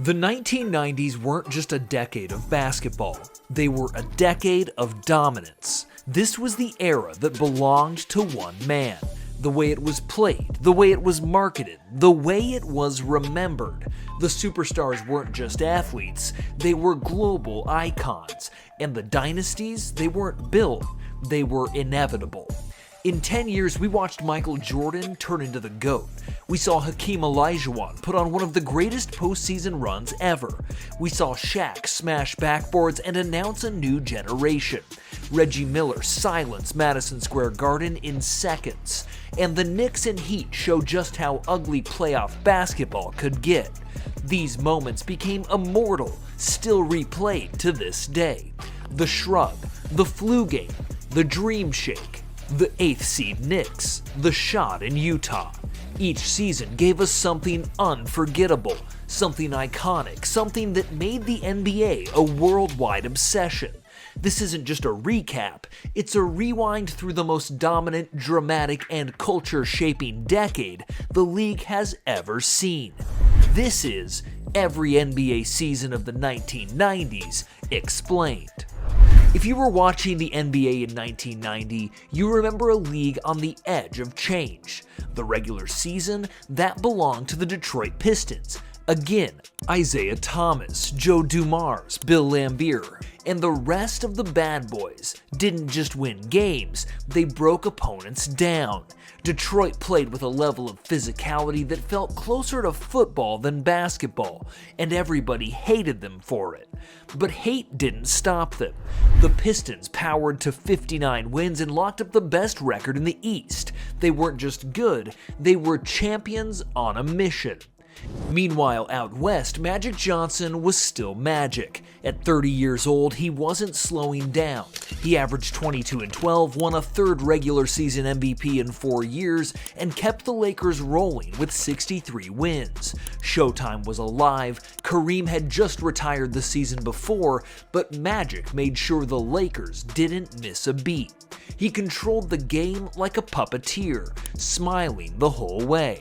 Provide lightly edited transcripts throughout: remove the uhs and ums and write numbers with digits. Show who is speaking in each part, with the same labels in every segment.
Speaker 1: The 1990s weren't just a decade of basketball, they were a decade of dominance. This was the era that belonged to one man. The way it was played, the way it was marketed, the way it was remembered. The superstars weren't just athletes, they were global icons. And the dynasties, they weren't built, they were inevitable. In 10 years, we watched Michael Jordan turn into the GOAT. We saw Hakeem Olajuwon put on one of the greatest postseason runs ever. We saw Shaq smash backboards and announce a new generation. Reggie Miller silence Madison Square Garden in seconds. And the Knicks and Heat show just how ugly playoff basketball could get. These moments became immortal, still replayed to this day. The Shrug, the Flu Game, the Dream Shake, the 8th seed Knicks, the shot in Utah. Each season gave us something unforgettable, something iconic, something that made the NBA a worldwide obsession. This isn't just a recap, it's a rewind through the most dominant, dramatic, and culture-shaping decade the league has ever seen. This is every NBA season of the 1990s explained. If you were watching the NBA in 1990, you remember a league on the edge of change. The regular season, that belonged to the Detroit Pistons. Again, Isaiah Thomas, Joe Dumars, Bill Laimbeer, and the rest of the bad boys didn't just win games, they broke opponents down. Detroit played with a level of physicality that felt closer to football than basketball, and everybody hated them for it. But hate didn't stop them. The Pistons powered to 59 wins and locked up the best record in the East. They weren't just good, they were champions on a mission. Meanwhile, out west, Magic Johnson was still Magic. At 30 years old, he wasn't slowing down. He averaged 22 and 12, won a third regular season MVP in 4 years, and kept the Lakers rolling with 63 wins. Showtime was alive. Kareem had just retired the season before, but Magic made sure the Lakers didn't miss a beat. He controlled the game like a puppeteer, smiling the whole way.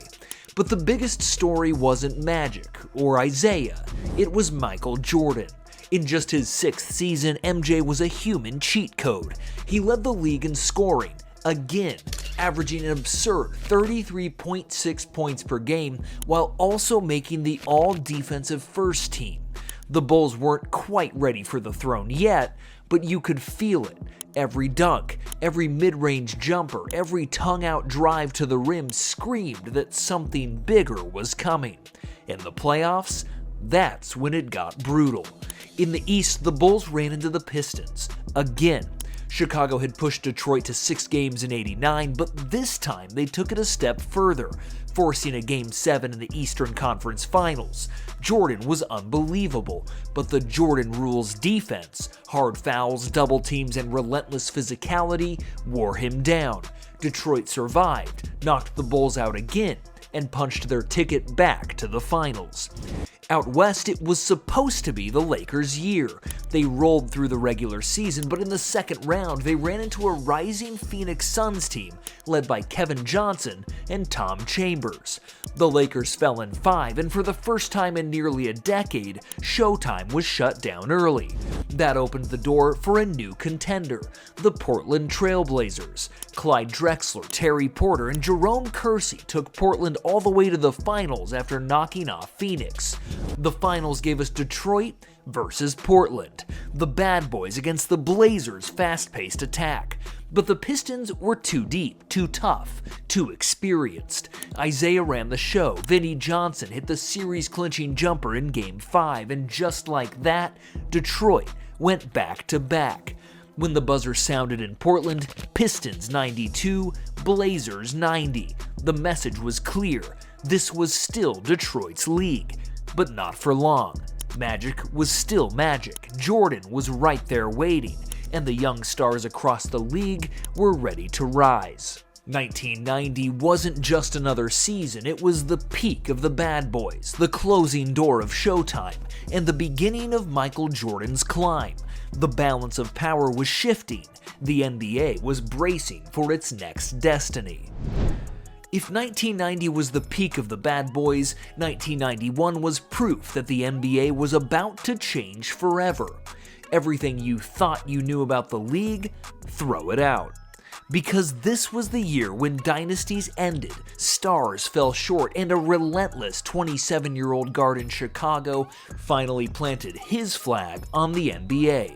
Speaker 1: But the biggest story wasn't Magic or Isaiah, it was Michael Jordan. In just his 6th season, MJ was a human cheat code. He led the league in scoring, again, averaging an absurd 33.6 points per game while also making the all-defensive first team. The Bulls weren't quite ready for the throne yet, but you could feel it. Every dunk, every mid-range jumper, every tongue-out drive to the rim screamed that something bigger was coming. In the playoffs, that's when it got brutal. In the East, the Bulls ran into the Pistons. Again, Chicago had pushed Detroit to 6 games in '89, but this time they took it a step further, forcing a Game 7 in the Eastern Conference Finals. Jordan was unbelievable, but the Jordan rules defense, hard fouls, double teams, and relentless physicality wore him down. Detroit survived, knocked the Bulls out again, and punched their ticket back to the finals. Out west, it was supposed to be the Lakers' year. They rolled through the regular season, but in the second round, they ran into a rising Phoenix Suns team led by Kevin Johnson and Tom Chambers. The Lakers fell in 5, and for the first time in nearly a decade, Showtime was shut down early. That opened the door for a new contender, the Portland Trail Blazers. Clyde Drexler, Terry Porter, and Jerome Kersey took Portland all the way to the finals after knocking off Phoenix. The finals gave us Detroit versus Portland, the bad boys against the Blazers' fast-paced attack. But the Pistons were too deep, too tough, too experienced. Isaiah ran the show, Vinnie Johnson hit the series-clinching jumper in Game 5, and just like that, Detroit went back-to-back. When the buzzer sounded in Portland, Pistons 92, Blazers 90. The message was clear, this was still Detroit's league. But not for long. Magic was still Magic. Jordan was right there waiting, and the young stars across the league were ready to rise. 1990 wasn't just another season, it was the peak of the bad boys, the closing door of Showtime, and the beginning of Michael Jordan's climb. The balance of power was shifting. The NBA was bracing for its next destiny. If 1990 was the peak of the bad boys, 1991 was proof that the NBA was about to change forever. Everything you thought you knew about the league, throw it out. Because this was the year when dynasties ended, stars fell short, and a relentless 27-year-old guard in Chicago finally planted his flag on the NBA.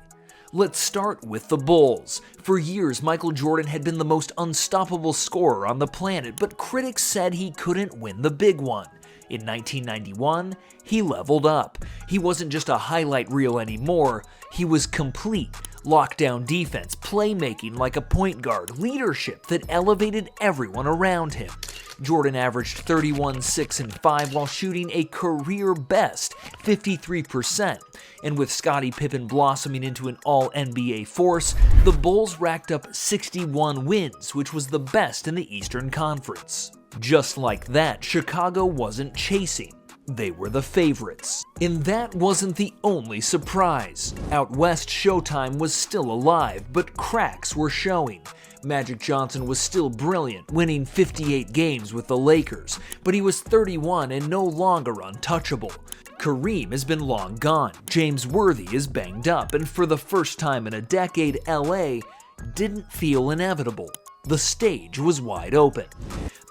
Speaker 1: Let's start with the Bulls. For years, Michael Jordan had been the most unstoppable scorer on the planet, but critics said he couldn't win the big one. In 1991, he leveled up. He wasn't just a highlight reel anymore, he was complete. Lockdown defense, playmaking like a point guard, leadership that elevated everyone around him. Jordan averaged 31, 6, and 5 while shooting a career-best 53%. And with Scottie Pippen blossoming into an all-NBA force, the Bulls racked up 61 wins, which was the best in the Eastern Conference. Just like that, Chicago wasn't chasing. They were the favorites. And that wasn't the only surprise. Out west, Showtime was still alive, but cracks were showing. Magic Johnson was still brilliant, winning 58 games with the Lakers, but he was 31 and no longer untouchable. Kareem has been long gone, James Worthy is banged up, and for the first time in a decade, LA didn't feel inevitable. The stage was wide open.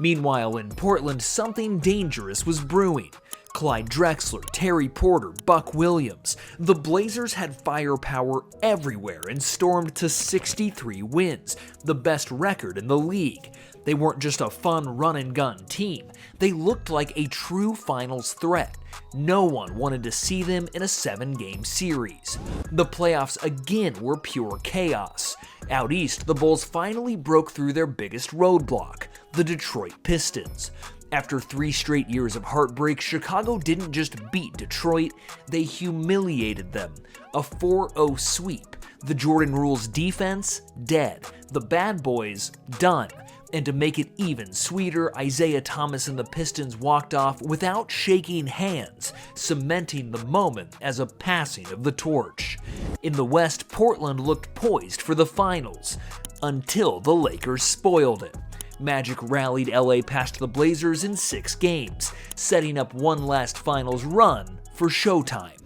Speaker 1: Meanwhile, in Portland, something dangerous was brewing. Clyde Drexler, Terry Porter, Buck Williams. The Blazers had firepower everywhere and stormed to 63 wins, the best record in the league. They weren't just a fun run-and-gun team. They looked like a true finals threat. No one wanted to see them in a 7-game series. The playoffs again were pure chaos. Out east, the Bulls finally broke through their biggest roadblock, the Detroit Pistons. After 3 straight years of heartbreak, Chicago didn't just beat Detroit, they humiliated them. A 4-0 sweep. The Jordan Rules defense, dead. The bad boys, done. And to make it even sweeter, Isaiah Thomas and the Pistons walked off without shaking hands, cementing the moment as a passing of the torch. In the West, Portland looked poised for the finals, until the Lakers spoiled it. Magic rallied LA past the Blazers in 6 games, setting up one last finals run for Showtime.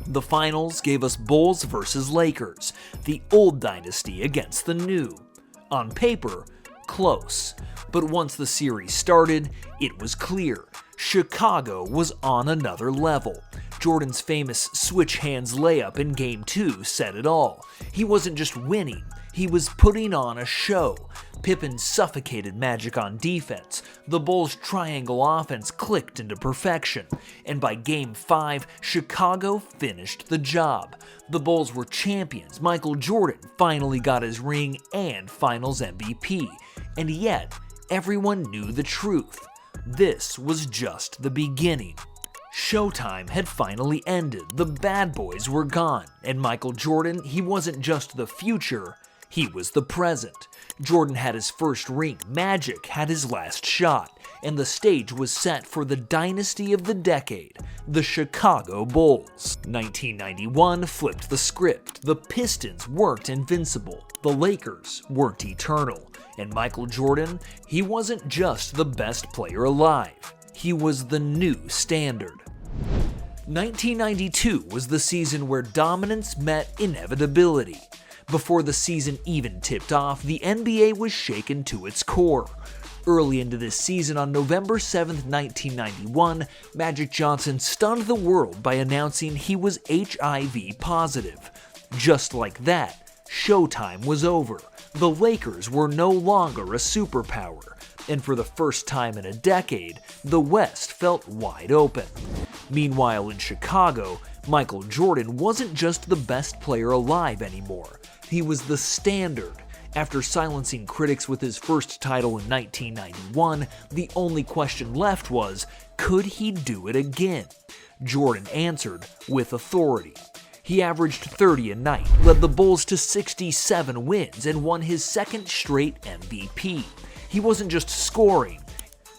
Speaker 1: The finals gave us Bulls versus Lakers, the old dynasty against the new. On paper, close. But once the series started, it was clear. Chicago was on another level. Jordan's famous switch hands layup in Game 2 said it all. He wasn't just winning, he was putting on a show. Pippen suffocated Magic on defense. The Bulls' triangle offense clicked into perfection. And by Game 5, Chicago finished the job. The Bulls were champions. Michael Jordan finally got his ring and Finals MVP. And yet, everyone knew the truth. This was just the beginning. Showtime had finally ended. The bad boys were gone. And Michael Jordan, he wasn't just the future, he was the present. Jordan had his first ring, Magic had his last shot, and the stage was set for the dynasty of the decade, the Chicago Bulls. 1991 flipped the script. The Pistons weren't invincible. The Lakers weren't eternal. And Michael Jordan, he wasn't just the best player alive. He was the new standard. 1992 was the season where dominance met inevitability. Before the season even tipped off, the NBA was shaken to its core. Early into this season, on November 7, 1991, Magic Johnson stunned the world by announcing he was HIV positive. Just like that, Showtime was over. The Lakers were no longer a superpower. And for the first time in a decade, the West felt wide open. Meanwhile, in Chicago, Michael Jordan wasn't just the best player alive anymore. He was the standard. After silencing critics with his first title in 1991, the only question left was, could he do it again? Jordan answered with authority. He averaged 30 a night, led the Bulls to 67 wins, and won his second straight MVP. He wasn't just scoring,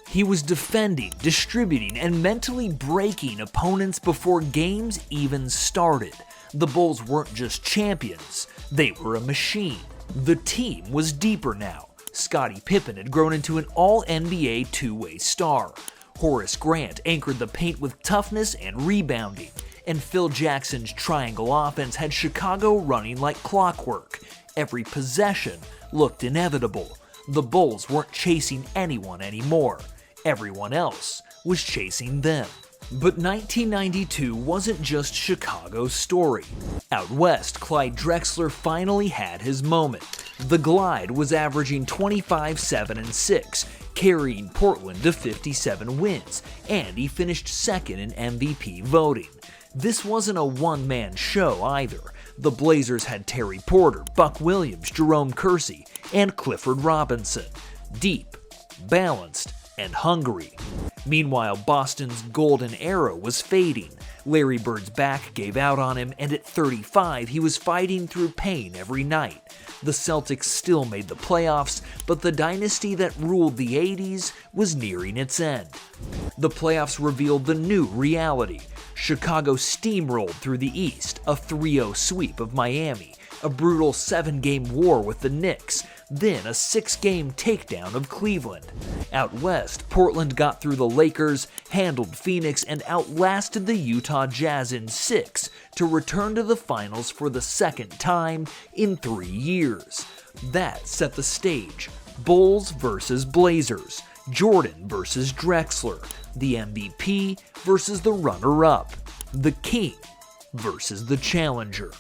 Speaker 1: he was defending, distributing, and mentally breaking opponents before games even started. The Bulls weren't just champions, they were a machine. The team was deeper now. Scottie Pippen had grown into an all-NBA two-way star. Horace Grant anchored the paint with toughness and rebounding. And Phil Jackson's triangle offense had Chicago running like clockwork. Every possession looked inevitable. The Bulls weren't chasing anyone anymore. Everyone else was chasing them. But 1992 wasn't just Chicago's story. Out west, Clyde Drexler finally had his moment. The Glide was averaging 25, 7, and 6, carrying Portland to 57 wins, and he finished second in MVP voting. This wasn't a one-man show either. The Blazers had Terry Porter, Buck Williams, Jerome Kersey, and Clifford Robinson. Deep, balanced, and hungry. Meanwhile, Boston's golden era was fading. Larry Bird's back gave out on him, and at 35, he was fighting through pain every night. The Celtics still made the playoffs, but the dynasty that ruled the 80s was nearing its end. The playoffs revealed the new reality. Chicago steamrolled through the East, a 3-0 sweep of Miami, a brutal 7-game war with the Knicks, then a 6-game takedown of Cleveland. Out west, Portland got through the Lakers, handled Phoenix, and outlasted the Utah Jazz in 6 to return to the finals for the second time in 3 years. That set the stage. Bulls versus Blazers, Jordan versus Drexler, the MVP versus the runner-up, the king versus the challenger.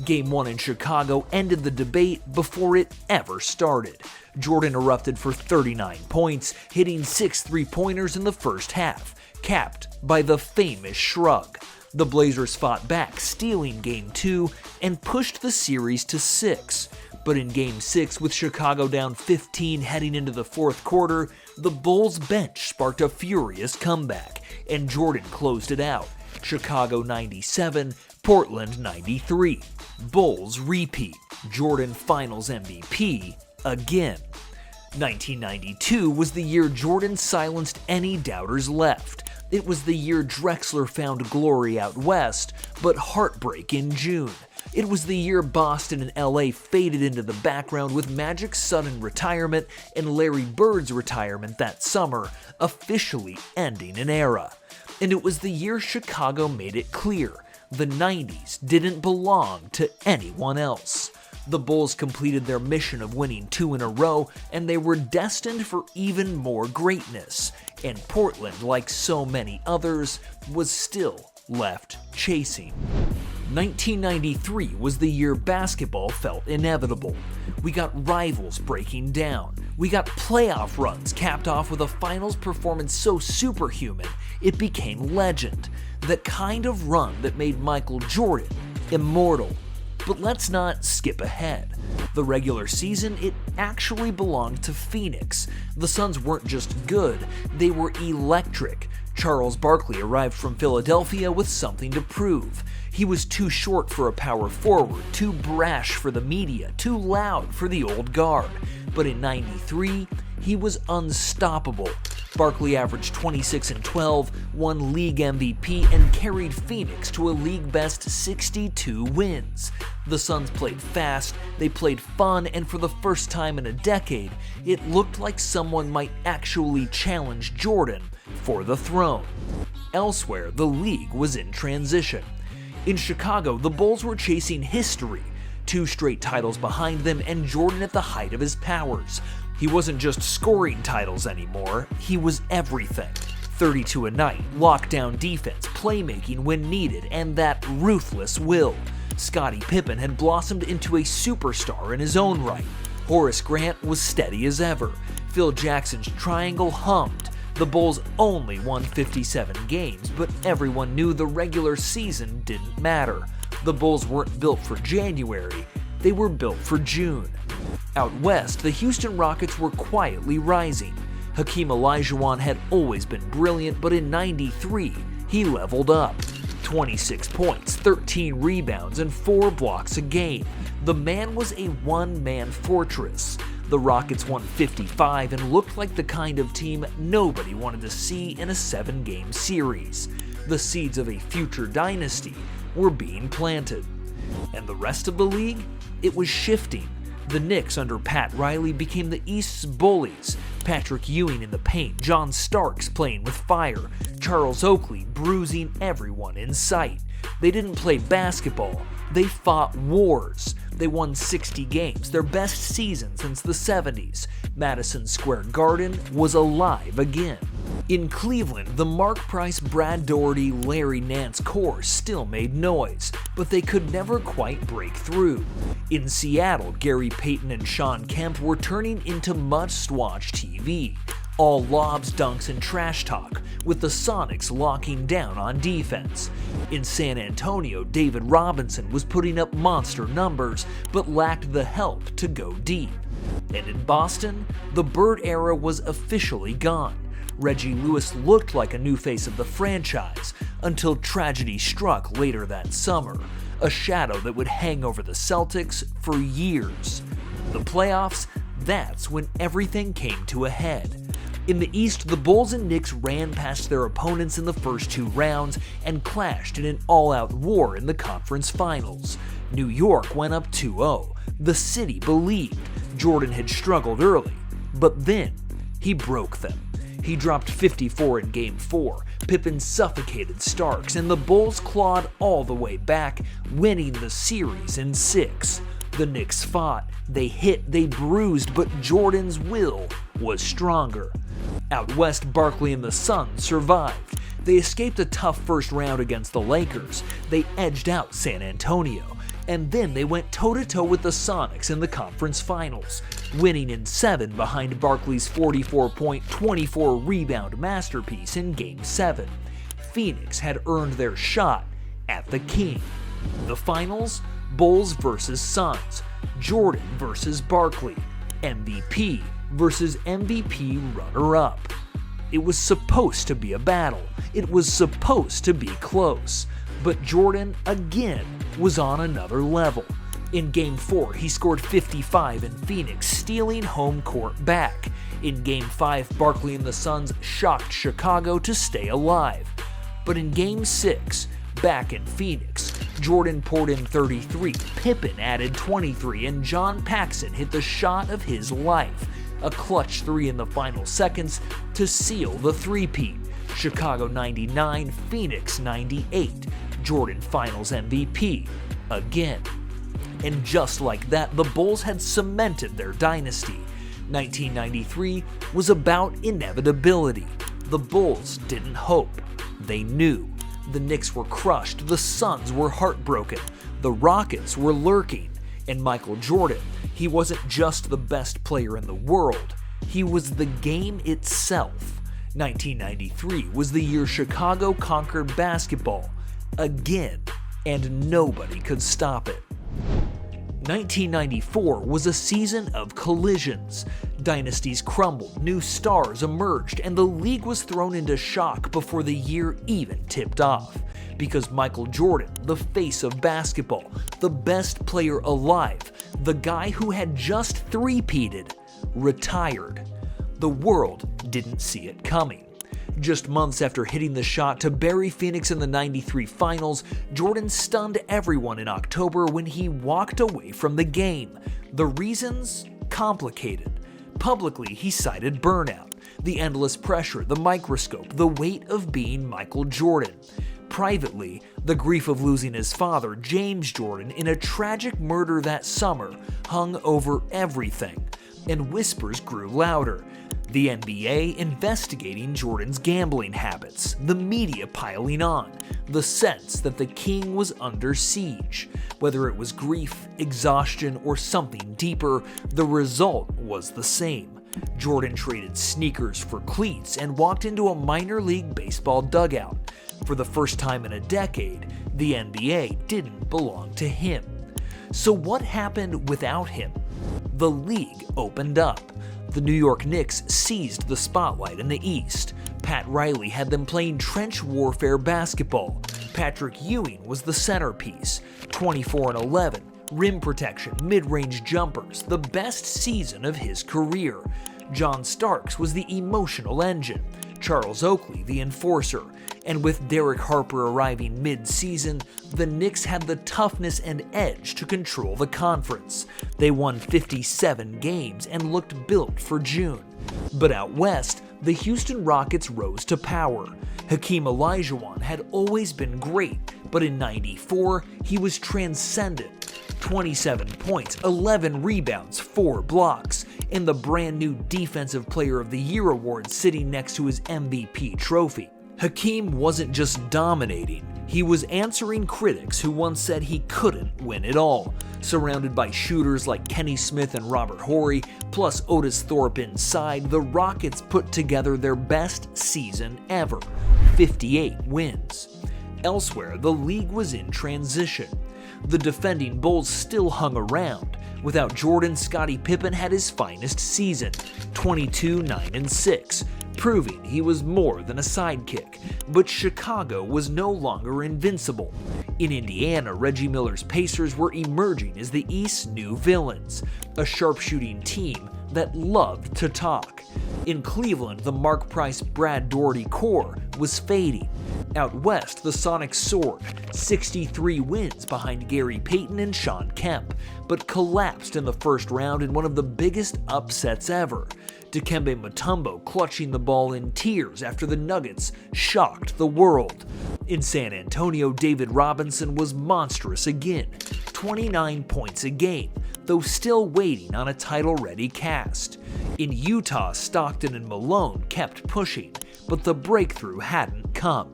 Speaker 1: Game 1 in Chicago ended the debate before it ever started. Jordan erupted for 39 points, hitting 6 three-pointers in the first half, capped by the famous shrug. The Blazers fought back, stealing Game 2, and pushed the series to 6. But in Game 6, with Chicago down 15 heading into the fourth quarter, the Bulls bench sparked a furious comeback, and Jordan closed it out. Chicago 97, Portland 93. Bulls repeat. Jordan Finals MVP again. 1992 was the year Jordan silenced any doubters left. It was the year Drexler found glory out west, but heartbreak in June. It was the year Boston and LA faded into the background with Magic's sudden retirement and Larry Bird's retirement that summer, officially ending an era. And it was the year Chicago made it clear the 90s didn't belong to anyone else. The Bulls completed their mission of winning 2 in a row, and they were destined for even more greatness. And Portland, like so many others, was still left chasing. 1993 was the year basketball felt inevitable. We got rivals breaking down. We got playoff runs capped off with a finals performance so superhuman it became legend. The kind of run that made Michael Jordan immortal. But let's not skip ahead. The regular season, it actually belonged to Phoenix. The Suns weren't just good, they were electric. Charles Barkley arrived from Philadelphia with something to prove. He was too short for a power forward, too brash for the media, too loud for the old guard. But in '93, he was unstoppable. Barkley averaged 26 and 12, won league MVP, and carried Phoenix to a league-best 62 wins. The Suns played fast, they played fun, and for the first time in a decade, it looked like someone might actually challenge Jordan for the throne. Elsewhere, the league was in transition. In Chicago, the Bulls were chasing history, 2 straight titles behind them, and Jordan at the height of his powers. He wasn't just scoring titles anymore, he was everything. 32 a night, lockdown defense, playmaking when needed, and that ruthless will. Scottie Pippen had blossomed into a superstar in his own right. Horace Grant was steady as ever. Phil Jackson's triangle hummed. The Bulls only won 57 games, but everyone knew the regular season didn't matter. The Bulls weren't built for January, they were built for June. Out west, the Houston Rockets were quietly rising. Hakeem Olajuwon had always been brilliant, but in '93, he leveled up. 26 points, 13 rebounds, and 4 blocks a game. The man was a one-man fortress. The Rockets won 55 and looked like the kind of team nobody wanted to see in a 7-game series. The seeds of a future dynasty were being planted. And the rest of the league? It was shifting. The Knicks under Pat Riley became the East's bullies. Patrick Ewing in the paint, John Starks playing with fire, Charles Oakley bruising everyone in sight. They didn't play basketball, they fought wars. They won 60 games, their best season since the 70s. Madison Square Garden was alive again. In Cleveland, the Mark Price, Brad Daugherty, Larry Nance core still made noise, but they could never quite break through. In Seattle, Gary Payton and Shawn Kemp were turning into must-watch TV. All lobs, dunks, and trash talk, with the Sonics locking down on defense. In San Antonio, David Robinson was putting up monster numbers, but lacked the help to go deep. And in Boston, the Bird era was officially gone. Reggie Lewis looked like a new face of the franchise, until tragedy struck later that summer, a shadow that would hang over the Celtics for years. The playoffs, that's when everything came to a head. In the East, the Bulls and Knicks ran past their opponents in the first two rounds and clashed in an all-out war in the conference finals. New York went up 2-0. The city believed. Jordan had struggled early, but then he broke them. He dropped 54 in Game 4, Pippen suffocated Starks, and the Bulls clawed all the way back, winning the series in 6. The Knicks fought, they hit, they bruised, but Jordan's will was stronger. Out west, Barkley and the Suns survived. They escaped a tough first round against the Lakers. They edged out San Antonio. And then they went toe-to-toe with the Sonics in the conference finals, winning in 7 behind Barkley's 44-point, 24-rebound masterpiece in Game 7. Phoenix had earned their shot at the king. The finals? Bulls versus Suns. Jordan versus Barkley. MVP versus MVP runner-up. It was supposed to be a battle. It was supposed to be close. But Jordan, again, was on another level. In Game 4, he scored 55 in Phoenix, stealing home court back. In Game 5, Barkley and the Suns shocked Chicago to stay alive. But in Game 6, back in Phoenix, Jordan poured in 33, Pippen added 23, and John Paxson hit the shot of his life. A clutch 3 in the final seconds to seal the three-peat. Chicago 99, Phoenix 98. Jordan Finals MVP again. And just like that, the Bulls had cemented their dynasty. 1993 was about inevitability. The Bulls didn't hope. They knew. The Knicks were crushed, the Suns were heartbroken, the Rockets were lurking, and Michael Jordan, he wasn't just the best player in the world, he was the game itself. 1993 was the year Chicago conquered basketball, again, and nobody could stop it. 1994 was a season of collisions. Dynasties crumbled, new stars emerged, and the league was thrown into shock before the year even tipped off. Because Michael Jordan, the face of basketball, the best player alive, the guy who had just three-peated, retired. The world didn't see it coming. Just months after hitting the shot to bury Phoenix in the 93 finals, Jordan stunned everyone in October when he walked away from the game. The reasons? Complicated. Publicly, he cited burnout, the endless pressure, the microscope, the weight of being Michael Jordan. Privately, the grief of losing his father, James Jordan, in a tragic murder that summer hung over everything, and whispers grew louder. The NBA investigating Jordan's gambling habits, the media piling on, the sense that the king was under siege. Whether it was grief, exhaustion, or something deeper, the result was the same. Jordan traded sneakers for cleats and walked into a minor league baseball dugout. For the first time in a decade, the NBA didn't belong to him. So what happened without him? The league opened up. The New York Knicks seized the spotlight in the East. Pat Riley had them playing trench warfare basketball. Patrick Ewing was the centerpiece. 24-11, rim protection, mid-range jumpers, the best season of his career. John Starks was the emotional engine. Charles Oakley, the enforcer. And with Derek Harper arriving mid-season, the Knicks had the toughness and edge to control the conference. They won 57 games and looked built for June. But out west, the Houston Rockets rose to power. Hakeem Olajuwon had always been great, but in '94, he was transcendent. 27 points, 11 rebounds, 4 blocks, and the brand new Defensive Player of the Year award sitting next to his MVP trophy. Hakeem wasn't just dominating, he was answering critics who once said he couldn't win it all. Surrounded by shooters like Kenny Smith and Robert Horry, plus Otis Thorpe inside, the Rockets put together their best season ever, 58 wins. Elsewhere, the league was in transition. The defending Bulls still hung around. Without Jordan, Scottie Pippen had his finest season, 22-9-6, proving he was more than a sidekick. But Chicago was no longer invincible. In Indiana, Reggie Miller's Pacers were emerging as the East's new villains, a sharpshooting team that loved to talk. In Cleveland, the Mark Price-Brad Daugherty core was fading. Out west, the Sonics soared, 63 wins behind Gary Payton and Shawn Kemp, but collapsed in the first round in one of the biggest upsets ever. Dikembe Mutombo clutching the ball in tears after the Nuggets shocked the world. In San Antonio, David Robinson was monstrous again, 29 points a game, though still waiting on a title-ready cast. In Utah, Stockton and Malone kept pushing, but the breakthrough hadn't come.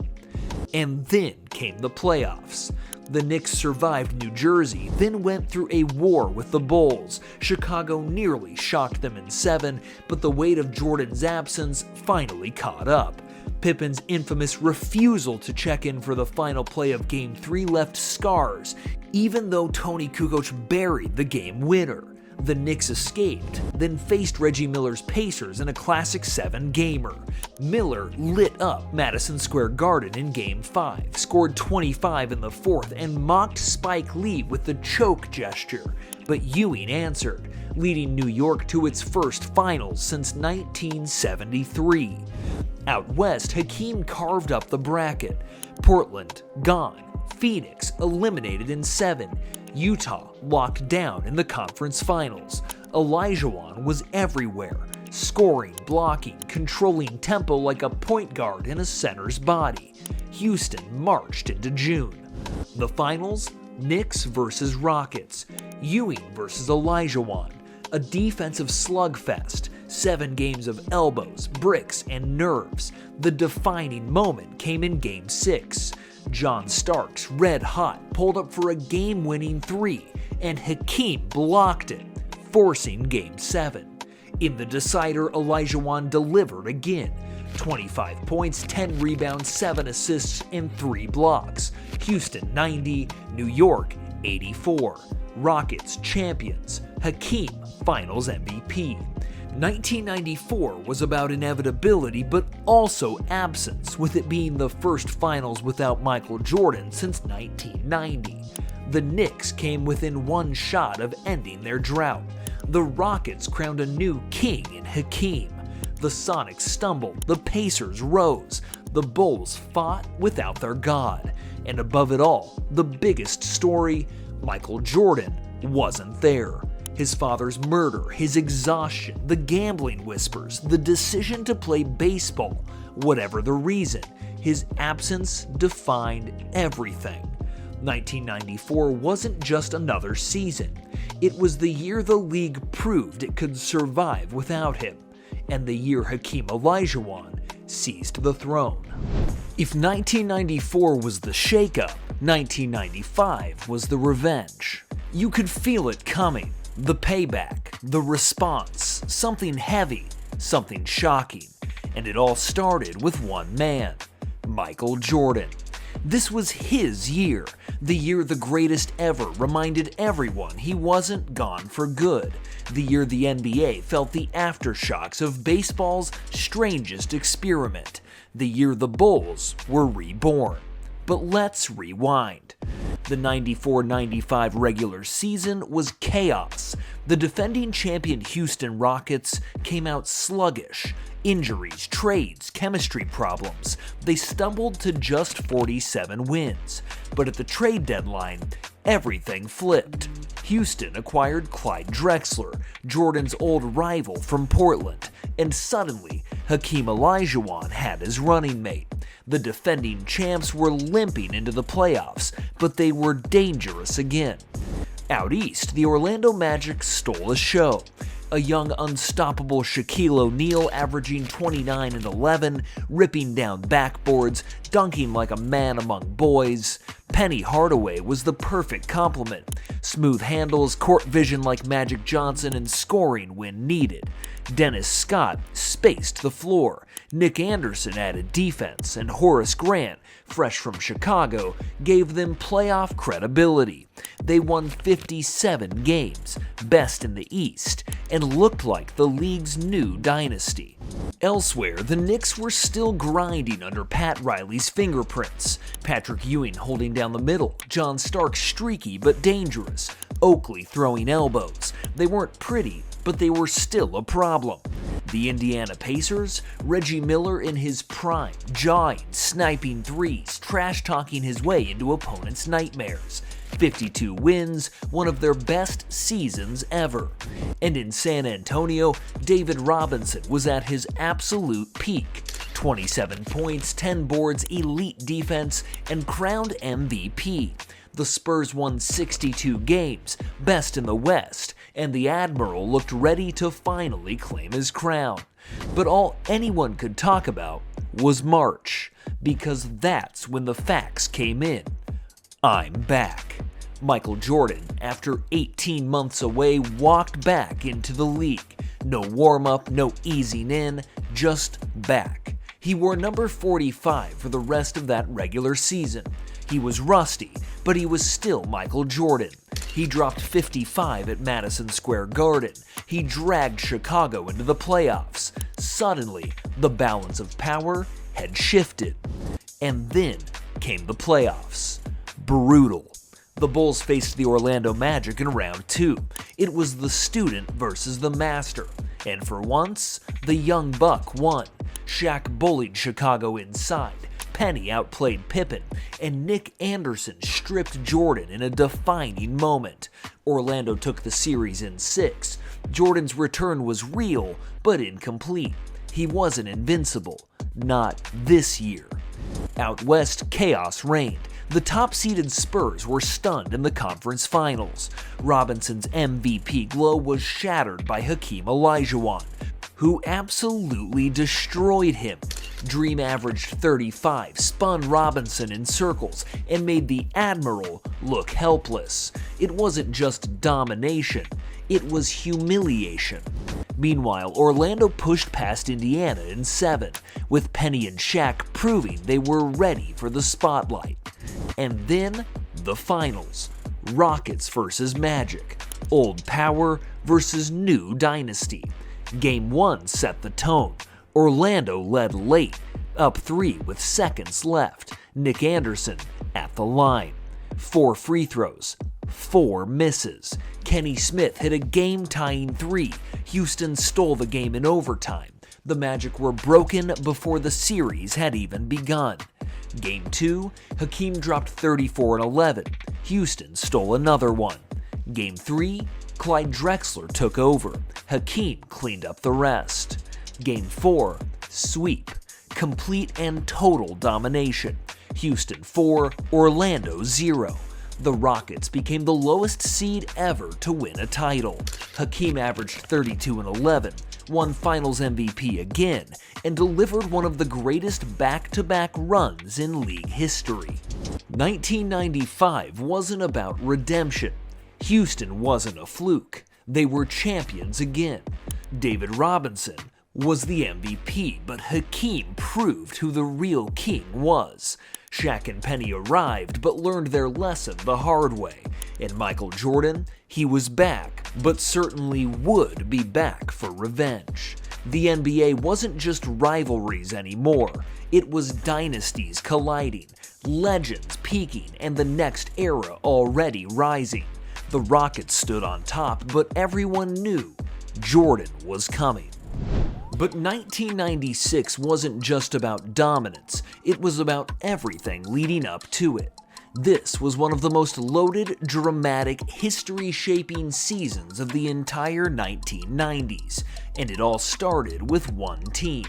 Speaker 1: And then came the playoffs. The Knicks survived New Jersey, then went through a war with the Bulls. Chicago nearly shocked them in 7, but the weight of Jordan's absence finally caught up. Pippen's infamous refusal to check in for the final play of Game 3 left scars, even though Tony Kukoc buried the game winner. The Knicks escaped, then faced Reggie Miller's Pacers in a classic 7-gamer. Miller lit up Madison Square Garden in Game 5, scored 25 in the fourth, and mocked Spike Lee with the choke gesture. But Ewing answered, leading New York to its first finals since 1973. Out west, Hakeem carved up the bracket. Portland, gone. Phoenix, eliminated in 7. Utah, locked down in the conference finals. Olajuwon was everywhere, scoring, blocking, controlling tempo like a point guard in a center's body. Houston marched into June. The finals? Knicks versus Rockets. Ewing versus Olajuwon. A defensive slugfest. 7 games of elbows, bricks, and nerves. The defining moment came in Game 6. John Starks, red hot, pulled up for a game-winning 3, and Hakeem blocked it, forcing Game 7. In the decider, Olajuwon delivered again. 25 points, 10 rebounds, 7 assists, and 3 blocks. Houston 90, New York 84. Rockets champions. Hakeem Finals MVP. 1994 was about inevitability, but also absence, with it being the first finals without Michael Jordan since 1990. The Knicks came within one shot of ending their drought. The Rockets crowned a new king in Hakeem. The Sonics stumbled, the Pacers rose, the Bulls fought without their god. And above it all, the biggest story, Michael Jordan wasn't there. His father's murder, his exhaustion, the gambling whispers, the decision to play baseball, whatever the reason, his absence defined everything. 1994 wasn't just another season. It was the year the league proved it could survive without him, and the year Hakeem Olajuwon seized the throne. If 1994 was the shakeup, 1995 was the revenge. You could feel it coming. The payback, the response, something heavy, something shocking, and it all started with one man, Michael Jordan. This was his year, the year the greatest ever reminded everyone he wasn't gone for good, the year the NBA felt the aftershocks of baseball's strangest experiment, the year the Bulls were reborn. But let's rewind. The 94-95 regular season was chaos. The defending champion Houston Rockets came out sluggish. Injuries, trades, chemistry problems. They stumbled to just 47 wins. But at the trade deadline, everything flipped. Houston acquired Clyde Drexler, Jordan's old rival from Portland, and suddenly Hakeem Olajuwon had his running mate. The defending champs were limping into the playoffs, but they were dangerous again. Out east, the Orlando Magic stole a show. A young, unstoppable Shaquille O'Neal averaging 29 and 11, ripping down backboards, dunking like a man among boys. Penny Hardaway was the perfect complement. Smooth handles, court vision like Magic Johnson, and scoring when needed. Dennis Scott spaced the floor. Nick Anderson added defense, and Horace Grant, fresh from Chicago, gave them playoff credibility. They won 57 games, best in the East, and looked like the league's new dynasty. Elsewhere, the Knicks were still grinding under Pat Riley's fingerprints. Patrick Ewing holding down the middle, John Stark streaky but dangerous, Oakley throwing elbows. They weren't pretty, but they were still a problem. The Indiana Pacers, Reggie Miller in his prime, jawing, sniping threes, trash-talking his way into opponents' nightmares. 52 wins, one of their best seasons ever. And in San Antonio, David Robinson was at his absolute peak. 27 points, 10 boards, elite defense, and crowned MVP. The Spurs won 62 games, best in the West, and the Admiral looked ready to finally claim his crown. But all anyone could talk about was March, because that's when the facts came in. I'm back. Michael Jordan, after 18 months away, walked back into the league. No warm-up, no easing in, just back. He wore number 45 for the rest of that regular season. He was rusty, but he was still Michael Jordan. He dropped 55 at Madison Square Garden. He dragged Chicago into the playoffs. Suddenly, the balance of power had shifted. And then came the playoffs. Brutal. The Bulls faced the Orlando Magic in round 2. It was the student versus the master. And for once, the young buck won. Shaq bullied Chicago inside. Penny outplayed Pippen, and Nick Anderson stripped Jordan in a defining moment. Orlando took the series in 6. Jordan's return was real, but incomplete. He wasn't invincible. Not this year. Out west, chaos reigned. The top-seeded Spurs were stunned in the conference finals. Robinson's MVP glow was shattered by Hakeem Olajuwon, who absolutely destroyed him. Dream averaged 35, spun Robinson in circles, and made the Admiral look helpless. It wasn't just domination, it was humiliation. Meanwhile, Orlando pushed past Indiana in 7, with Penny and Shaq proving they were ready for the spotlight. And then, the finals. Rockets versus Magic. Old power versus new dynasty. Game 1 set the tone. Orlando led late, up 3 with seconds left. Nick Anderson at the line. 4 free throws, 4 misses. Kenny Smith hit a game-tying 3. Houston stole the game in overtime. The Magic were broken before the series had even begun. Game 2, Hakeem dropped 34 and 11. Houston stole another one. Game 3, Clyde Drexler took over. Hakeem cleaned up the rest. Game 4, sweep. Complete and total domination. Houston 4, Orlando 0. The Rockets became the lowest seed ever to win a title. Hakeem averaged 32 and 11, won Finals MVP again, and delivered one of the greatest back-to-back runs in league history. 1995 wasn't about redemption. Houston wasn't a fluke. They were champions again. David Robinson was the MVP, but Hakeem proved who the real king was. Shaq and Penny arrived, but learned their lesson the hard way. And Michael Jordan, he was back, but certainly would be back for revenge. The NBA wasn't just rivalries anymore, it was dynasties colliding, legends peaking, and the next era already rising. The Rockets stood on top, but everyone knew Jordan was coming. But 1996 wasn't just about dominance, it was about everything leading up to it. This was one of the most loaded, dramatic, history-shaping seasons of the entire 1990s, and it all started with one team,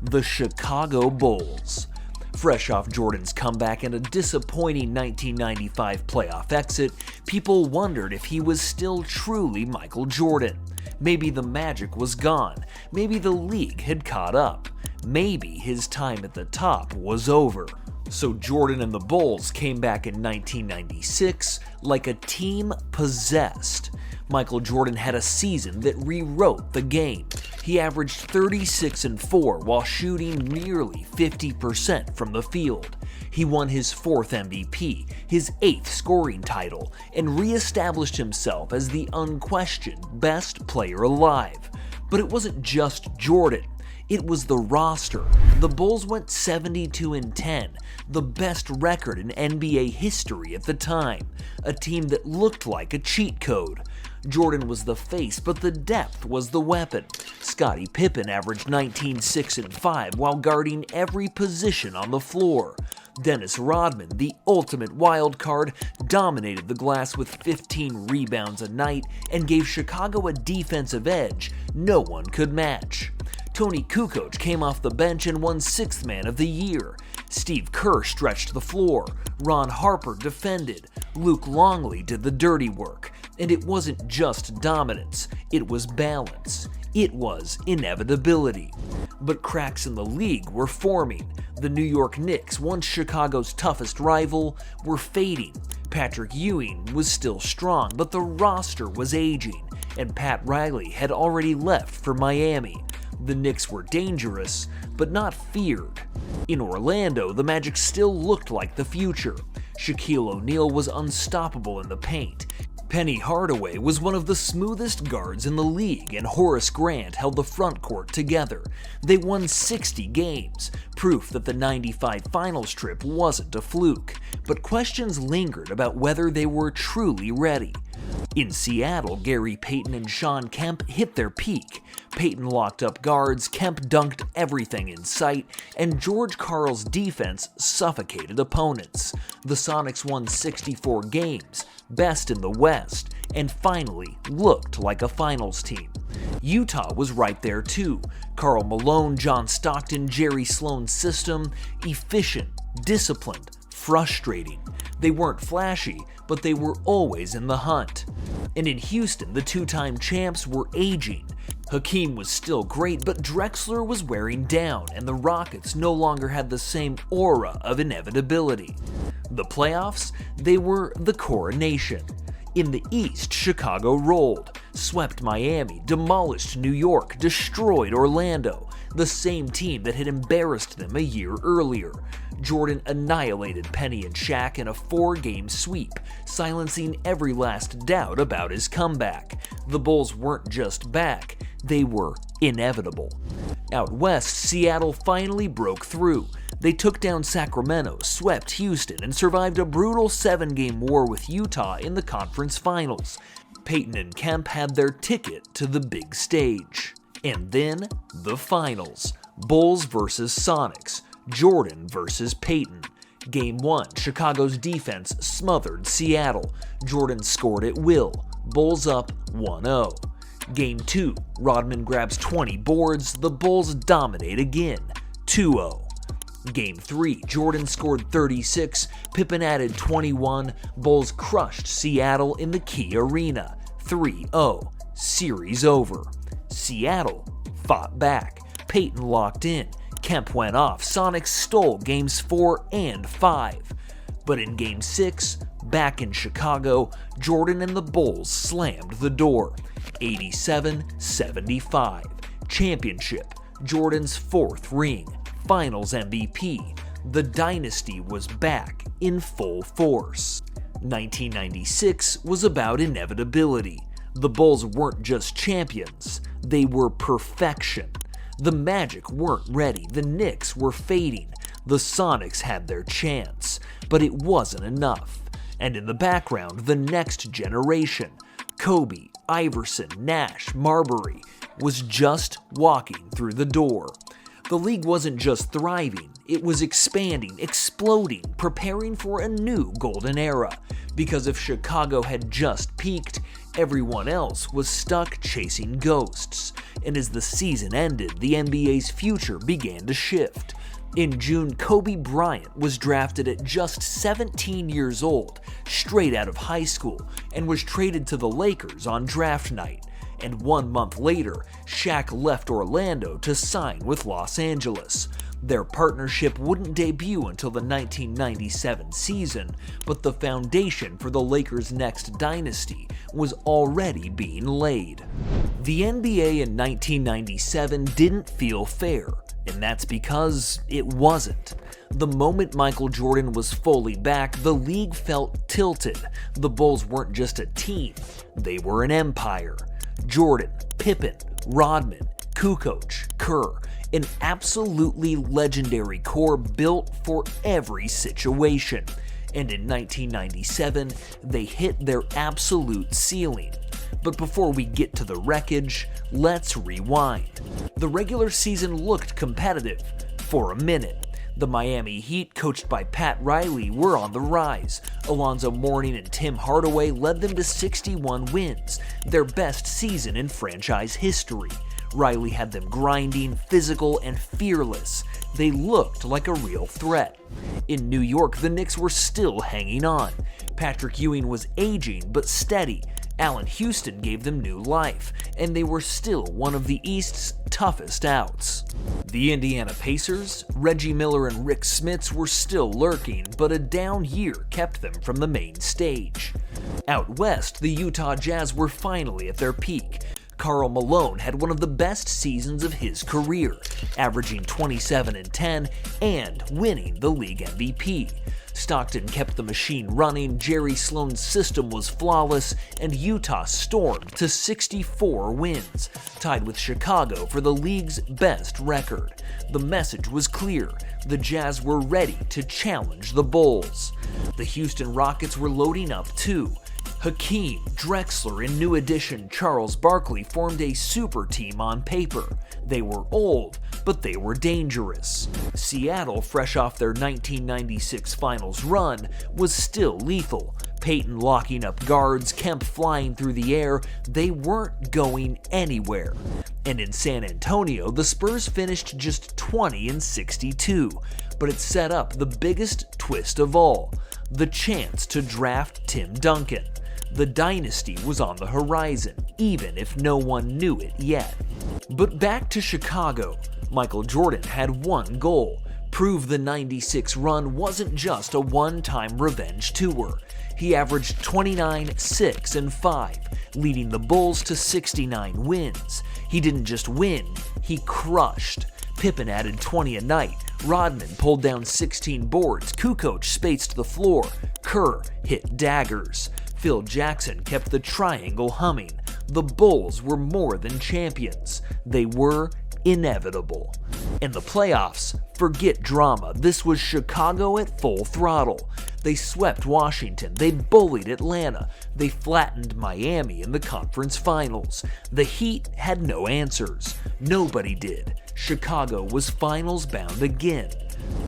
Speaker 1: the Chicago Bulls. Fresh off Jordan's comeback and a disappointing 1995 playoff exit, people wondered if he was still truly Michael Jordan. Maybe the magic was gone, maybe the league had caught up, maybe his time at the top was over. So Jordan and the Bulls came back in 1996 like a team possessed. Michael Jordan had a season that rewrote the game. He averaged 36-4 while shooting nearly 50% from the field. He won his 4th MVP, his 8th scoring title, and re-established himself as the unquestioned best player alive. But it wasn't just Jordan. It was the roster. The Bulls went 72-10, the best record in NBA history at the time, a team that looked like a cheat code. Jordan was the face, but the depth was the weapon. Scottie Pippen averaged 19, 6, and 5 while guarding every position on the floor. Dennis Rodman, the ultimate wild card, dominated the glass with 15 rebounds a night and gave Chicago a defensive edge no one could match. Tony Kukoc came off the bench and won 6th Man of the Year. Steve Kerr stretched the floor. Ron Harper defended. Luke Longley did the dirty work. And it wasn't just dominance, it was balance. It was inevitability. But cracks in the league were forming. The New York Knicks, once Chicago's toughest rival, were fading. Patrick Ewing was still strong, but the roster was aging, and Pat Riley had already left for Miami. The Knicks were dangerous, but not feared. In Orlando, the Magic still looked like the future. Shaquille O'Neal was unstoppable in the paint. Penny Hardaway was one of the smoothest guards in the league, and Horace Grant held the front court together. They won 60 games, proof that the '95 finals trip wasn't a fluke, but questions lingered about whether they were truly ready. In Seattle, Gary Payton and Shawn Kemp hit their peak. Payton locked up guards, Kemp dunked everything in sight, and George Karl's defense suffocated opponents. The Sonics won 64 games, best in the West, and finally looked like a finals team. Utah was right there too. Karl Malone, John Stockton, Jerry Sloan's system, efficient, disciplined, frustrating. They weren't flashy, but they were always in the hunt. And in Houston, the two-time champs were aging. Hakeem was still great, but Drexler was wearing down, and the Rockets no longer had the same aura of inevitability. The playoffs? They were the coronation. In the East, Chicago rolled, swept Miami, demolished New York, destroyed Orlando, the same team that had embarrassed them a year earlier. Jordan annihilated Penny and Shaq in a 4-game sweep, silencing every last doubt about his comeback. The Bulls weren't just back, they were inevitable. Out west, Seattle finally broke through. They took down Sacramento, swept Houston, and survived a brutal 7-game war with Utah in the conference finals. Payton and Kemp had their ticket to the big stage. And then, the finals. Bulls versus Sonics. Jordan versus Payton. Game 1, Chicago's defense smothered Seattle. Jordan scored at will. Bulls up 1-0. Game 2, Rodman grabs 20 boards. The Bulls dominate again. 2-0. Game 3, Jordan scored 36, Pippen added 21, Bulls crushed Seattle in the Key Arena. 3-0. Series over. Seattle fought back. Payton locked in. Kemp went off. Sonics stole games 4 and 5. But in Game 6, back in Chicago, Jordan and the Bulls slammed the door. 87-75. Championship. Jordan's 4th ring. Finals MVP. The dynasty was back in full force. 1996 was about inevitability. The Bulls weren't just champions, they were perfection. The Magic weren't ready, the Knicks were fading, the Sonics had their chance, but it wasn't enough. And in the background, the next generation, Kobe, Iverson, Nash, Marbury, was just walking through the door. The league wasn't just thriving, it was expanding, exploding, preparing for a new golden era. Because if Chicago had just peaked, everyone else was stuck chasing ghosts. And as the season ended, the NBA's future began to shift. In June, Kobe Bryant was drafted at just 17 years old, straight out of high school, and was traded to the Lakers on draft night. And 1 month later, Shaq left Orlando to sign with Los Angeles. Their partnership wouldn't debut until the 1997 season, but the foundation for the Lakers' next dynasty was already being laid. The NBA in 1997 didn't feel fair, and that's because it wasn't. The moment Michael Jordan was fully back, the league felt tilted. The Bulls weren't just a team, they were an empire. Jordan, Pippen, Rodman, Kukoc, Kerr, an absolutely legendary core built for every situation. And in 1997, they hit their absolute ceiling. But before we get to the wreckage, let's rewind. The regular season looked competitive for a minute. The Miami Heat, coached by Pat Riley, were on the rise. Alonzo Mourning and Tim Hardaway led them to 61 wins, their best season in franchise history. Riley had them grinding, physical, and fearless. They looked like a real threat. In New York, the Knicks were still hanging on. Patrick Ewing was aging but steady. Allen Houston gave them new life, and they were still one of the East's toughest outs. The Indiana Pacers, Reggie Miller and Rick Smits were still lurking, but a down year kept them from the main stage. Out west, the Utah Jazz were finally at their peak. Karl Malone had one of the best seasons of his career, averaging 27 and 10 and winning the league MVP. Stockton kept the machine running, Jerry Sloan's system was flawless, and Utah stormed to 64 wins, tied with Chicago for the league's best record. The message was clear: the Jazz were ready to challenge the Bulls. The Houston Rockets were loading up too. Hakeem, Drexler, and new addition Charles Barkley formed a super team on paper. They were old, but they were dangerous. Seattle, fresh off their 1996 finals run, was still lethal. Peyton locking up guards, Kemp flying through the air, they weren't going anywhere. And in San Antonio, the Spurs finished just 20 and 62, but it set up the biggest twist of all: the chance to draft Tim Duncan. The dynasty was on the horizon, even if no one knew it yet. But back to Chicago. Michael Jordan had one goal: prove the 96 run wasn't just a one-time revenge tour. He averaged 29, 6, and 5, leading the Bulls to 69 wins. He didn't just win, he crushed. Pippen added 20 a night, Rodman pulled down 16 boards, Kukoc spaced the floor, Kerr hit daggers. Phil Jackson kept the triangle humming. The Bulls were more than champions. They were inevitable. In the playoffs, forget drama. This was Chicago at full throttle. They swept Washington. They bullied Atlanta. They flattened Miami in the conference finals. The Heat had no answers. Nobody did. Chicago was finals bound again.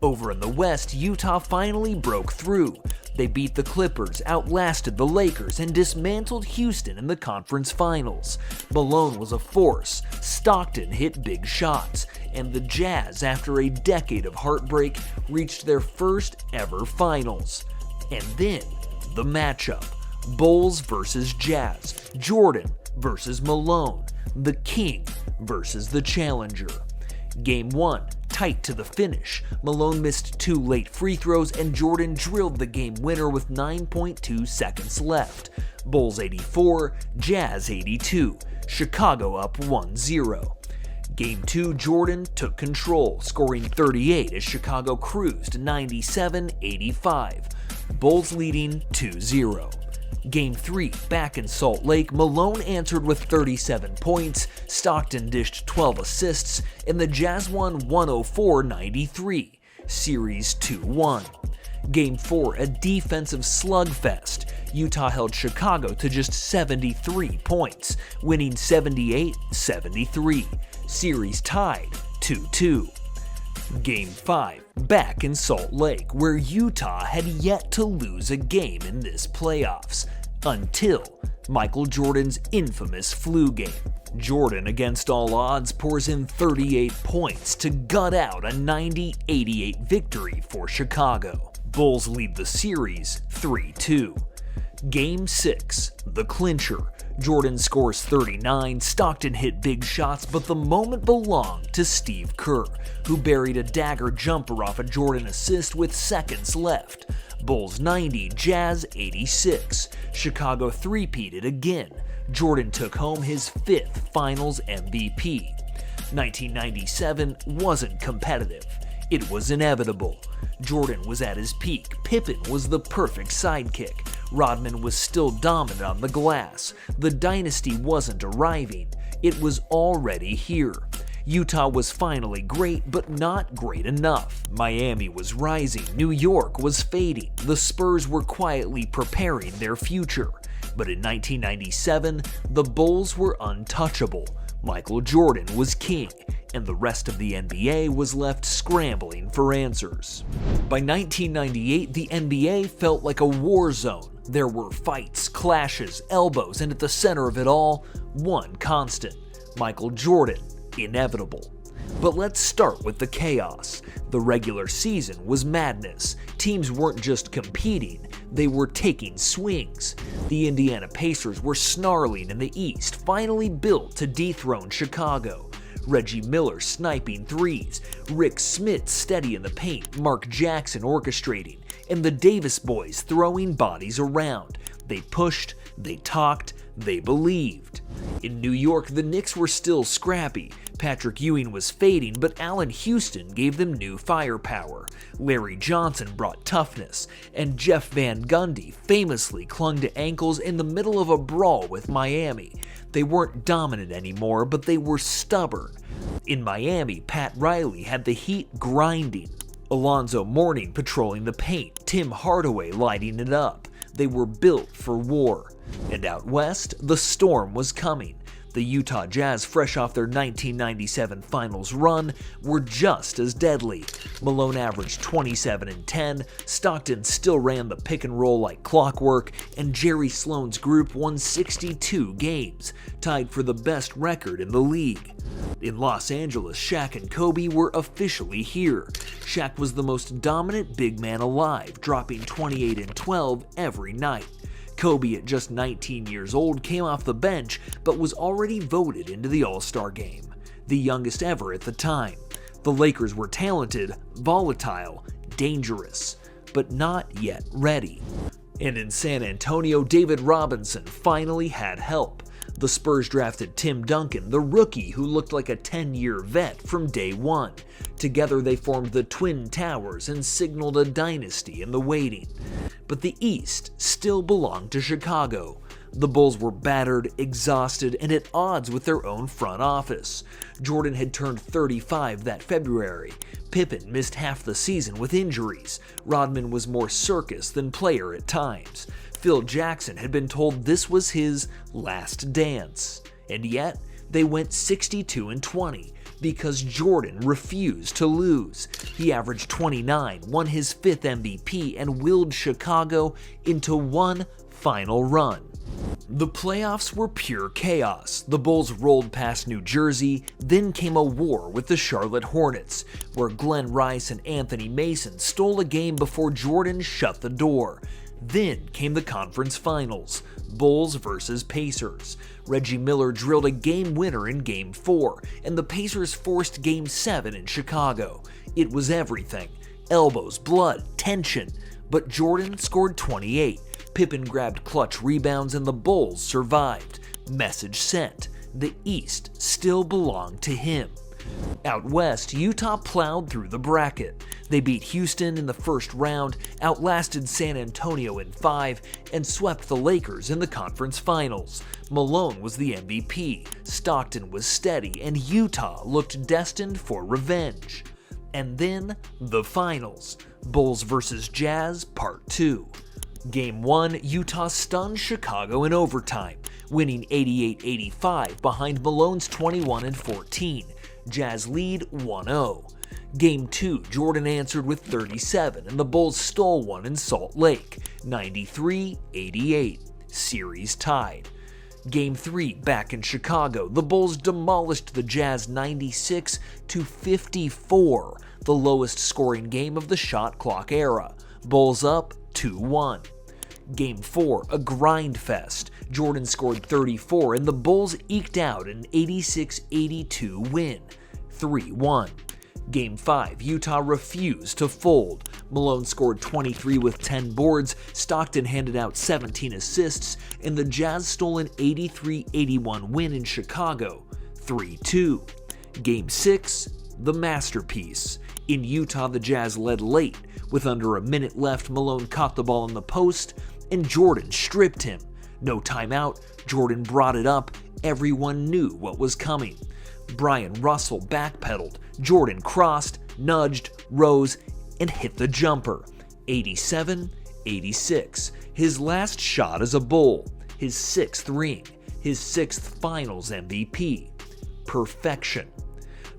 Speaker 1: Over in the West, Utah finally broke through. They beat the Clippers, outlasted the Lakers, and dismantled Houston in the conference finals. Malone was a force, Stockton hit big shots, and the Jazz, after a decade of heartbreak, reached their first ever finals. And then, the matchup: Bulls versus Jazz, Jordan versus Malone, the King versus the Challenger. Game 1, tight to the finish. Malone missed 2 late free throws and Jordan drilled the game winner with 9.2 seconds left. Bulls 84, Jazz 82. Chicago up 1-0. Game 2, Jordan took control, scoring 38 as Chicago cruised 97-85. Bulls leading 2-0. Game 3, back in Salt Lake, Malone answered with 37 points, Stockton dished 12 assists, and the Jazz won 104-93, Series 2-1. Game 4, a defensive slugfest. Utah held Chicago to just 73 points, winning 78-73. Series tied 2-2. Game 5, back in Salt Lake, where Utah had yet to lose a game in this playoffs, until Michael Jordan's infamous flu game. Jordan, against all odds, pours in 38 points to gut out a 90-88 victory for Chicago. Bulls lead the series 3-2. Game 6, the clincher. Jordan scores 39, Stockton hit big shots, but the moment belonged to Steve Kerr, who buried a dagger jumper off a Jordan assist with seconds left. Bulls 90, Jazz 86. Chicago three-peated again. Jordan took home his 5th Finals MVP. 1997 wasn't competitive. It was inevitable. Jordan was at his peak. Pippen was the perfect sidekick. Rodman was still dominant on the glass. The dynasty wasn't arriving. It was already here. Utah was finally great, but not great enough. Miami was rising. New York was fading. The Spurs were quietly preparing their future. But in 1997, the Bulls were untouchable. Michael Jordan was king, and the rest of the NBA was left scrambling for answers. By 1998, the NBA felt like a war zone. There were fights, clashes, elbows, and at the center of it all, one constant: Michael Jordan, inevitable. But let's start with the chaos. The regular season was madness. Teams weren't just competing, they were taking swings. The Indiana Pacers were snarling in the East, finally built to dethrone Chicago. Reggie Miller sniping threes, Rick Smith steady in the paint, Mark Jackson orchestrating, and the Davis boys throwing bodies around. They pushed, they talked, they believed. In New York, the Knicks were still scrappy. Patrick Ewing was fading, but Allen Houston gave them new firepower. Larry Johnson brought toughness, and Jeff Van Gundy famously clung to ankles in the middle of a brawl with Miami. They weren't dominant anymore, but they were stubborn. In Miami, Pat Riley had the Heat grinding. Alonzo Mourning patrolling the paint, Tim Hardaway lighting it up. They were built for war. And out west, the storm was coming. The Utah Jazz, fresh off their 1997 finals run, were just as deadly. Malone averaged 27 and 10, Stockton still ran the pick and roll like clockwork, and Jerry Sloan's group won 62 games, tied for the best record in the league. In Los Angeles, Shaq and Kobe were officially here. Shaq was the most dominant big man alive, dropping 28 and 12 every night. Kobe, at just 19 years old, came off the bench but was already voted into the All-Star game, the youngest ever at the time. The Lakers were talented, volatile, dangerous, but not yet ready. And in San Antonio, David Robinson finally had help. The Spurs drafted Tim Duncan, the rookie who looked like a 10-year vet from day one. Together they formed the Twin Towers and signaled a dynasty in the waiting. But the East still belonged to Chicago. The Bulls were battered, exhausted, and at odds with their own front office. Jordan had turned 35 that February. Pippen missed half the season with injuries. Rodman was more circus than player at times. Phil Jackson had been told this was his last dance. And yet, they went 62 and 20 because Jordan refused to lose. He averaged 29, won his 5th MVP, and willed Chicago into one final run. The playoffs were pure chaos. The Bulls rolled past New Jersey, then came a war with the Charlotte Hornets, where Glenn Rice and Anthony Mason stole a game before Jordan shut the door. Then came the conference finals, Bulls versus Pacers. Reggie Miller drilled a game winner in Game 4, and the Pacers forced Game 7 in Chicago. It was everything: elbows, blood, tension. But Jordan scored 28. Pippen grabbed clutch rebounds, and the Bulls survived. Message sent: the East still belonged to him. Out west, Utah plowed through the bracket. They beat Houston in the first round, outlasted San Antonio in 5, and swept the Lakers in the conference finals. Malone was the MVP, Stockton was steady, and Utah looked destined for revenge. And then, the finals. Bulls vs. Jazz Part 2. Game 1, Utah stunned Chicago in overtime, winning 88-85 behind Malone's 21-14. Jazz lead 1-0. Game 2, Jordan answered with 37, and the Bulls stole one in Salt Lake, 93-88. Series tied. Game 3, back in Chicago, the Bulls demolished the Jazz 96-54, the lowest scoring game of the shot clock era. Bulls up 2-1. Game 4, a grind fest. Jordan scored 34 and the Bulls eked out an 86-82 win, 3-1. Game 5, Utah refused to fold. Malone scored 23 with 10 boards, Stockton handed out 17 assists, and the Jazz stole an 83-81 win in Chicago, 3-2. Game 6, the masterpiece. In Utah, the Jazz led late. With under a minute left, Malone caught the ball in the post, and Jordan stripped him. No timeout, Jordan brought it up, everyone knew what was coming. Brian Russell backpedaled, Jordan crossed, nudged, rose, and hit the jumper. 87-86, his last shot as a Bull, his 6th ring, his 6th Finals MVP. Perfection.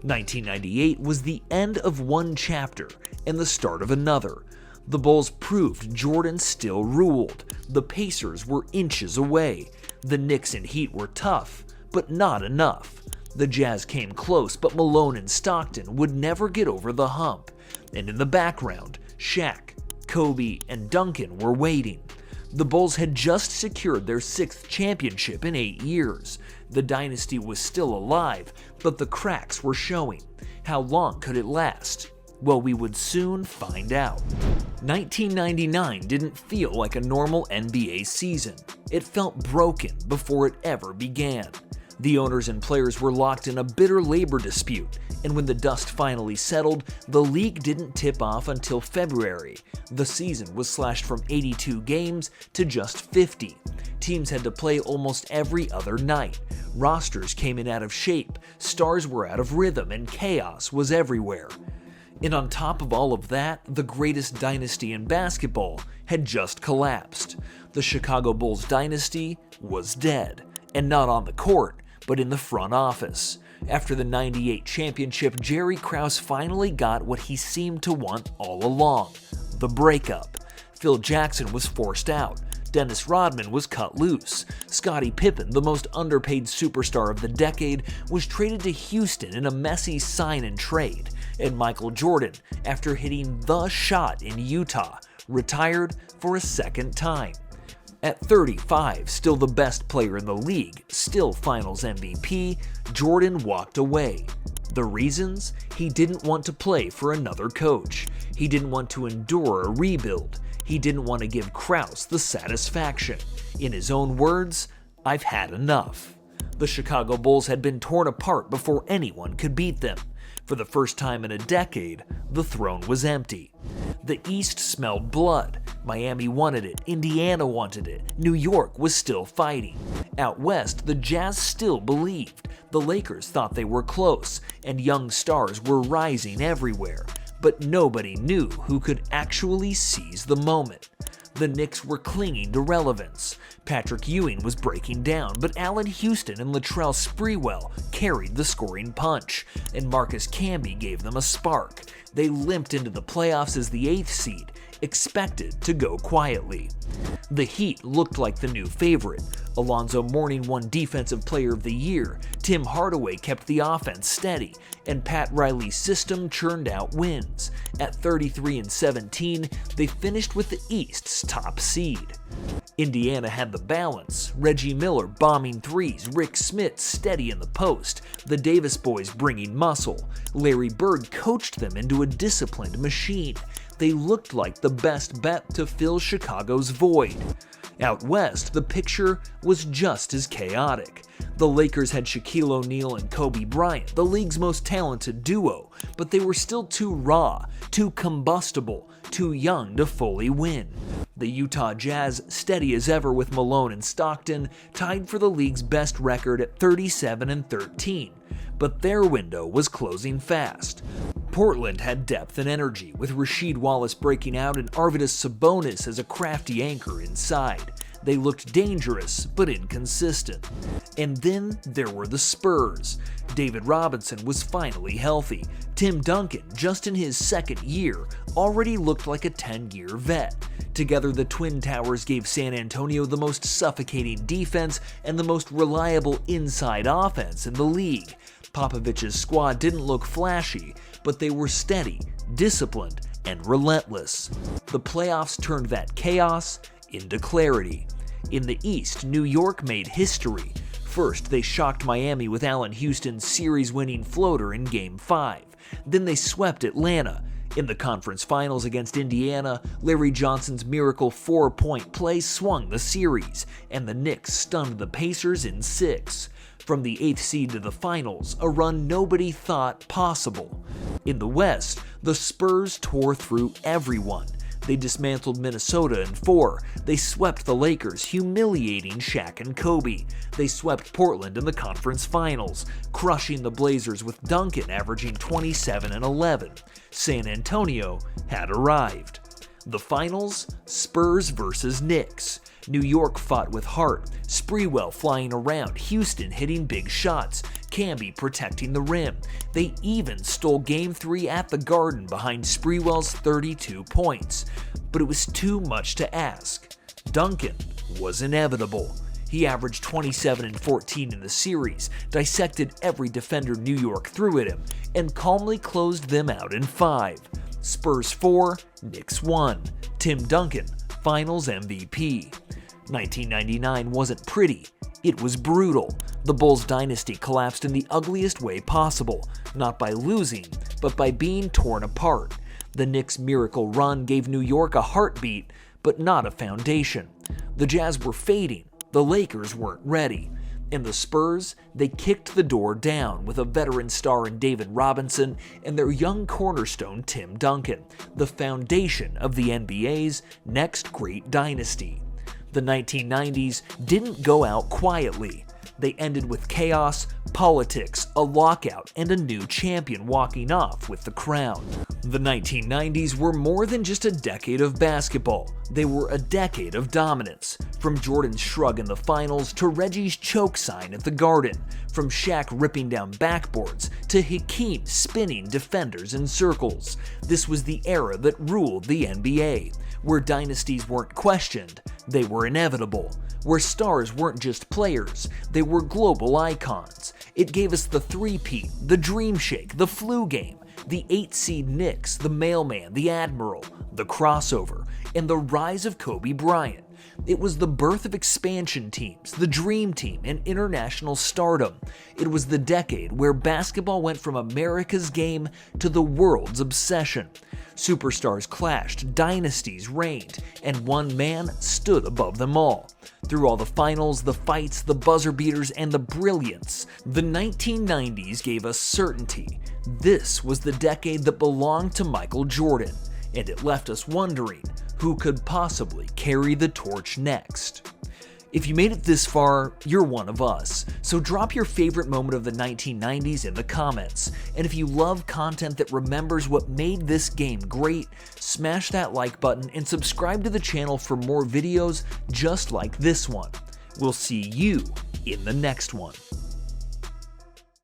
Speaker 1: 1998 was the end of one chapter and the start of another. The Bulls proved Jordan still ruled. The Pacers were inches away. The Knicks and Heat were tough, but not enough. The Jazz came close, but Malone and Stockton would never get over the hump. And in the background, Shaq, Kobe, and Duncan were waiting. The Bulls had just secured their 6th championship in 8 years. The dynasty was still alive, but the cracks were showing. How long could it last? Well, we would soon find out. 1999 didn't feel like a normal NBA season. It felt broken before it ever began. The owners and players were locked in a bitter labor dispute, and when the dust finally settled, the league didn't tip off until February. The season was slashed from 82 games to just 50. Teams had to play almost every other night. Rosters came in out of shape, stars were out of rhythm, and chaos was everywhere. And on top of all of that, the greatest dynasty in basketball had just collapsed. The Chicago Bulls dynasty was dead, and not on the court, but in the front office. After the '98 championship, Jerry Krause finally got what he seemed to want all along, the breakup. Phil Jackson was forced out. Dennis Rodman was cut loose. Scottie Pippen, the most underpaid superstar of the decade, was traded to Houston in a messy sign and trade. And Michael Jordan, after hitting the shot in Utah, retired for a second time. At 35, still the best player in the league, still Finals MVP, Jordan walked away. The reasons? He didn't want to play for another coach. He didn't want to endure a rebuild. He didn't want to give Krause the satisfaction. In his own words, "I've had enough." The Chicago Bulls had been torn apart before anyone could beat them. For the first time in a decade, the throne was empty. The East smelled blood. Miami wanted it, Indiana wanted it, New York was still fighting. Out west, the Jazz still believed. The Lakers thought they were close, and young stars were rising everywhere. But nobody knew who could actually seize the moment. The Knicks were clinging to relevance. Patrick Ewing was breaking down, but Allen Houston and Latrell Sprewell carried the scoring punch, and Marcus Camby gave them a spark. They limped into the playoffs as the 8th seed, expected to go quietly. The Heat looked like the new favorite. Alonzo Mourning won Defensive Player of the Year, Tim Hardaway kept the offense steady, and Pat Riley's system churned out wins. At 33-17, they finished with the East's top seed. Indiana had the balance, Reggie Miller bombing threes, Rick Smith steady in the post, the Davis boys bringing muscle. Larry Bird coached them into a disciplined machine. They looked like the best bet to fill Chicago's void. Out west, the picture was just as chaotic. The Lakers had Shaquille O'Neal and Kobe Bryant, the league's most talented duo, but they were still too raw, too combustible, too young to fully win. The Utah Jazz, steady as ever with Malone and Stockton, tied for the league's best record at 37-13, but their window was closing fast. Portland had depth and energy, with Rasheed Wallace breaking out and Arvydas Sabonis as a crafty anchor inside. They looked dangerous, but inconsistent. And then there were the Spurs. David Robinson was finally healthy. Tim Duncan, just in his second year, already looked like a 10-year vet. Together, the Twin Towers gave San Antonio the most suffocating defense and the most reliable inside offense in the league. Popovich's squad didn't look flashy, but they were steady, disciplined, and relentless. The playoffs turned that chaos into clarity. In the East, New York made history. First, they shocked Miami with Allen Houston's series-winning floater in Game 5. Then they swept Atlanta. In the conference finals against Indiana, Larry Johnson's miracle 4-point play swung the series, and the Knicks stunned the Pacers in 6. From the 8th seed to the finals, a run nobody thought possible. In the West, the Spurs tore through everyone. They dismantled Minnesota in 4. They swept the Lakers, humiliating Shaq and Kobe. They swept Portland in the conference finals, crushing the Blazers with Duncan averaging 27 and 11. San Antonio had arrived. The finals, Spurs versus Knicks. New York fought with heart, Sprewell flying around, Houston hitting big shots, Camby protecting the rim. They even stole Game 3 at the Garden behind Sprewell's 32 points. But it was too much to ask. Duncan was inevitable. He averaged 27 and 14 in the series, dissected every defender New York threw at him, and calmly closed them out in 5. Spurs 4, Knicks 1. Tim Duncan, Finals MVP. 1999 wasn't pretty, it was brutal. The Bulls dynasty collapsed in the ugliest way possible, not by losing, but by being torn apart. The Knicks' miracle run gave New York a heartbeat, but not a foundation. The Jazz were fading, the Lakers weren't ready. And the Spurs, they kicked the door down with a veteran star in David Robinson and their young cornerstone Tim Duncan, the foundation of the NBA's next great dynasty. The 1990s didn't go out quietly. They ended with chaos, politics, a lockout, and a new champion walking off with the crown. The 1990s were more than just a decade of basketball. They were a decade of dominance. From Jordan's shrug in the finals to Reggie's choke sign at the Garden. From Shaq ripping down backboards to Hakeem spinning defenders in circles. This was the era that ruled the NBA, where dynasties weren't questioned, they were inevitable. Where stars weren't just players, they were global icons. It gave us the three-peat, the dream shake, the flu game, the 8-seed Knicks, the mailman, the admiral, the crossover, and the rise of Kobe Bryant. It was the birth of expansion teams, the dream team, and international stardom. It was the decade where basketball went from America's game to the world's obsession. Superstars clashed, dynasties reigned, and one man stood above them all. Through all the finals, the fights, the buzzer beaters, and the brilliance, the 1990s gave us certainty. This was the decade that belonged to Michael Jordan, and it left us wondering who could possibly carry the torch next. If you made it this far, you're one of us, so drop your favorite moment of the 1990s in the comments. And if you love content that remembers what made this game great, smash that like button and subscribe to the channel for more videos just like this one. We'll see you in the next one.